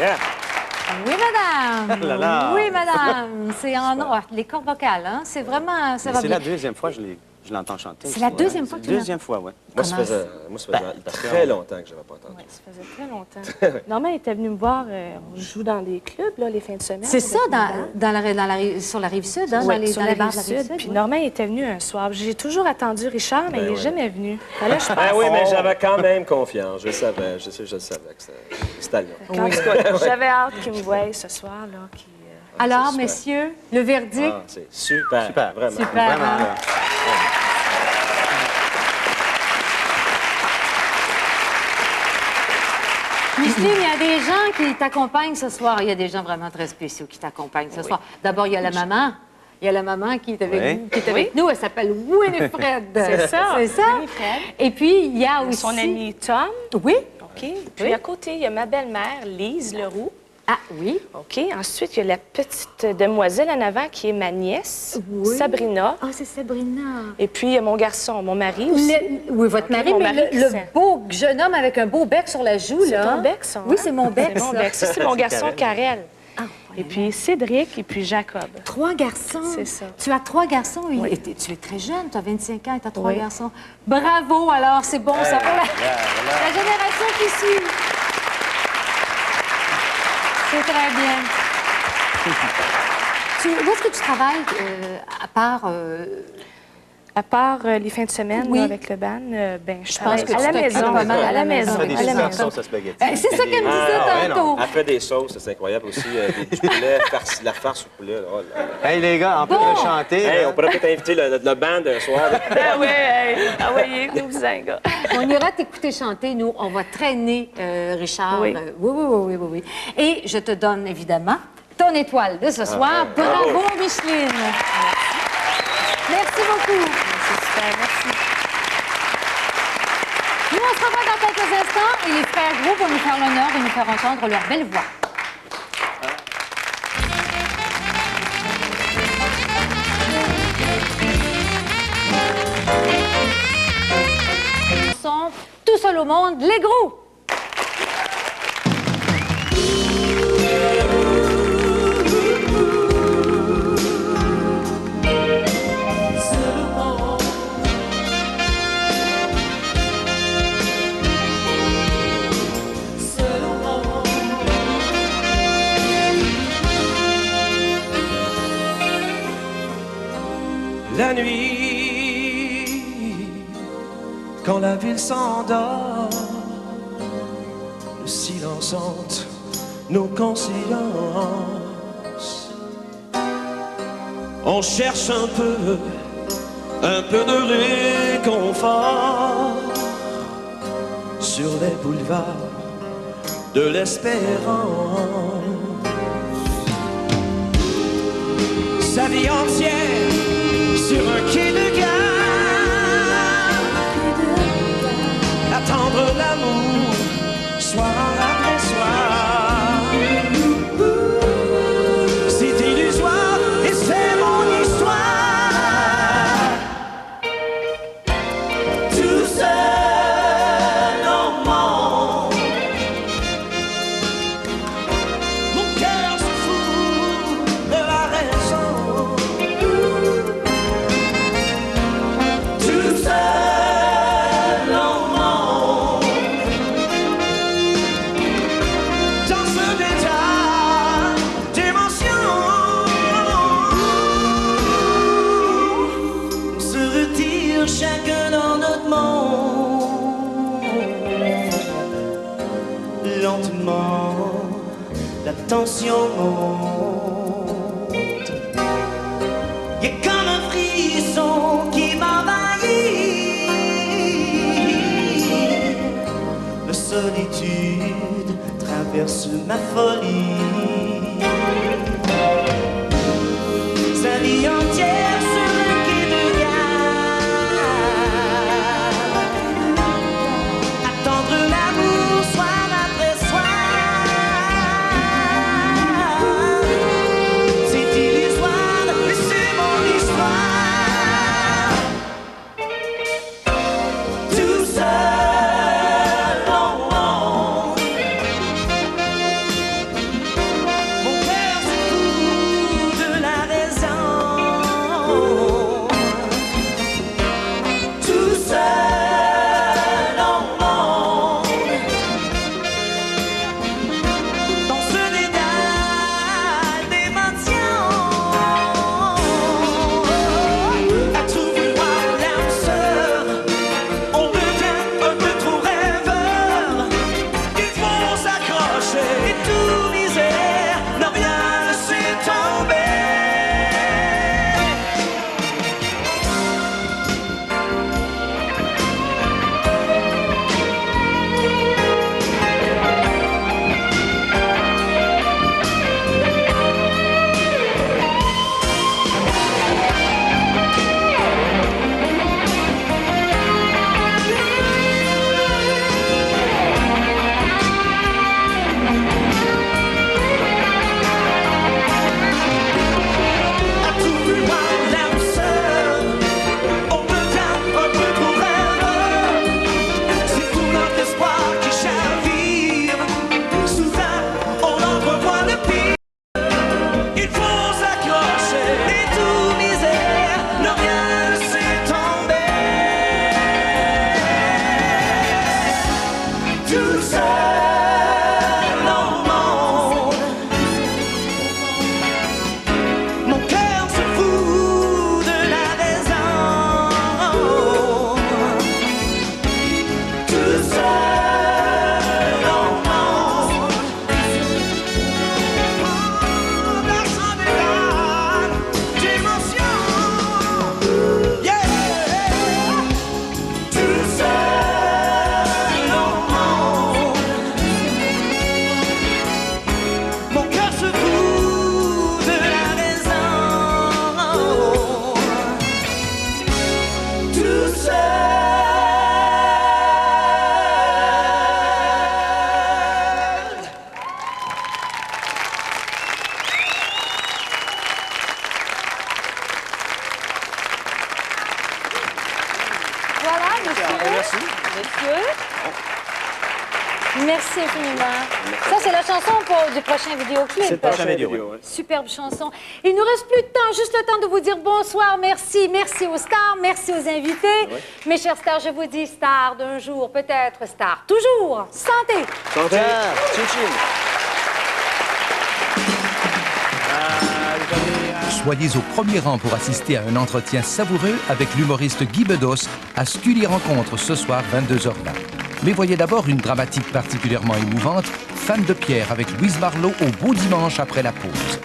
Yeah. Oui, madame. Là, là. Oui, madame. C'est en les cordes vocales, hein? C'est vraiment... Ça va C'est bien. la deuxième fois que je l'entends chanter. C'est la deuxième fois que tu Deuxième fois, oui. Moi, ça faisait très longtemps que je n'avais pas entendu. Oui, ça faisait très longtemps. Normand était venu me voir, on joue dans les clubs, là, les fins de semaine. C'est ça, sur la Rive-Sud, hein? Oui, dans les bars de la Rive-Sud. Puis oui. Normand était venu un soir. J'ai toujours attendu Richard, mais il n'est jamais venu. Là, je Ben oui, mais j'avais quand même confiance. Je savais, je savais que c'était là. En tout cas, j'avais hâte qu'il me voie ce soir. Là, Alors, super. messieurs, le verdict? Ah, c'est super, Super. vraiment. Super, Vraiment, hein? là. Micheline, il y a des gens qui t'accompagnent ce soir. Il y a des gens vraiment très spéciaux qui t'accompagnent ce soir. D'abord, il y a la maman. Il y a la maman qui est avec, Oui. nous, qui est avec nous. Elle s'appelle Winifred. C'est ça. C'est ça. Winifred. Et puis, il y a aussi... son ami Tom. Oui. OK. Puis à côté, il y a ma belle-mère, Lise Leroux. Ah, oui. OK. Ensuite, il y a la petite demoiselle en avant qui est ma nièce, Oui. Sabrina. Ah, c'est Sabrina. Et puis, il y a mon garçon, mon mari aussi. Oui, votre OK, mari, mon mais mari, le c'est- beau jeune homme avec un beau bec sur la joue, C'est là. ton bec, ça? Oui, hein? c'est mon bec, C'est mon ça. bec. Ça, c'est mon garçon, Karel. Ah, Et puis Cédric et puis Jacob. 3 garçons. C'est ça. Tu as 3 garçons. Oui. Et tu es très jeune, tu as 25 ans et tu as 3 Oui. garçons. Bravo, alors, c'est bon, ça pour la génération qui suit. C'est très bien. Où est-ce que tu travailles, à part... À part les fins de semaine Oui. là, avec le ban, ben, je pense travaille que à tu la t'occupes maison. pas mal À la maison. Ça fait des À la super maison. sauces à spaghetti. C'est ça qu'elle me disait Ah, ouais, tantôt. Elle fait des sauces, c'est incroyable aussi. Du poulet, la farce au poulet. Là, oh là là. Hey, les gars, en plus Bon. de chanter... Hey, là, on pourrait peut-être inviter le band un soir. là. Ah oui, envoyez-nous un gars. On ira t'écouter chanter, nous. On va traîner Richard. Oui. Oui. Et je te donne, évidemment, ton étoile de ce soir. Bravo, Micheline. Merci beaucoup. C'est super, merci. Nous, on se revoit dans quelques instants et les frères Gros vont nous faire l'honneur de nous faire entendre leur belle voix. Ils sont tout seuls au monde, les Gros. La nuit, quand la ville s'endort, le silence hante nos consciences. On cherche un peu de réconfort sur les boulevards de l'espérance. Sa vie entière sur un quai de gare, attendre l'amour soir après soir. C'est illusoire et c'est mon histoire. Tout seul au monde, mon cœur se fout de la raison. Tout seul au monde, dans ce détail d'émotion, on se retire chacun dans notre monde. Lentement, la tension monte. Y a comme un frisson qui m'envahit. La solitude traverse ma folie. Sa vie entière sur un quai de gare, attendre l'amour soir après soir. C'est illusoire, mais c'est mon histoire. Tout seul au monde, Merci infiniment. Ça, c'est la chanson du prochain vidéoclip. C'est le prochain vidéo. vidéo, ouais. Superbe chanson. Il nous reste plus de temps, juste le temps de vous dire bonsoir, merci, merci aux stars, merci aux invités. Ouais. Mes chers stars, je vous dis stars d'un jour, peut-être stars toujours. Santé! Santé. Chin chin. Soyez au premier rang pour assister à un entretien savoureux avec l'humoriste Guy Bedos à Scully Rencontre ce soir 22h20. Mais voyez d'abord une dramatique particulièrement émouvante, Fan de pierre avec Louise Marleau au beau dimanche après la pause.